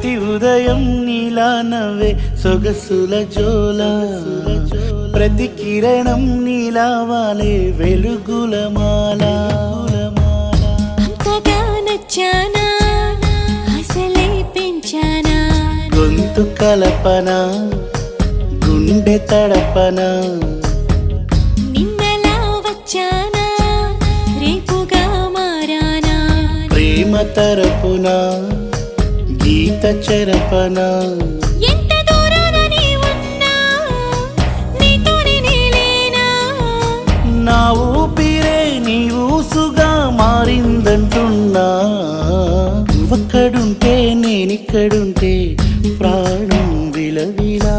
ప్రతి ఉదయం నీలా నవ్వే సొగసుల జోల ప్రతి కిరణం నీలా వాలే వెలుగుల మాల అంతగా నచ్చానా అసలే పెంచానా గొంతు కలపన గుండె తడపన నిన్నలా వచ్చానా రేపుగా మారానా ప్రేమ తరపున గీత చెరపన ఎంత దూరాన నీ ఉన్నా నీతోనే నేలేనా నా ఊపిరే నీ ఊసుగా మారిందంటున్నా నువ్వక్కడుంటే నేనిక్కడుంటే ప్రాణం విలవిలా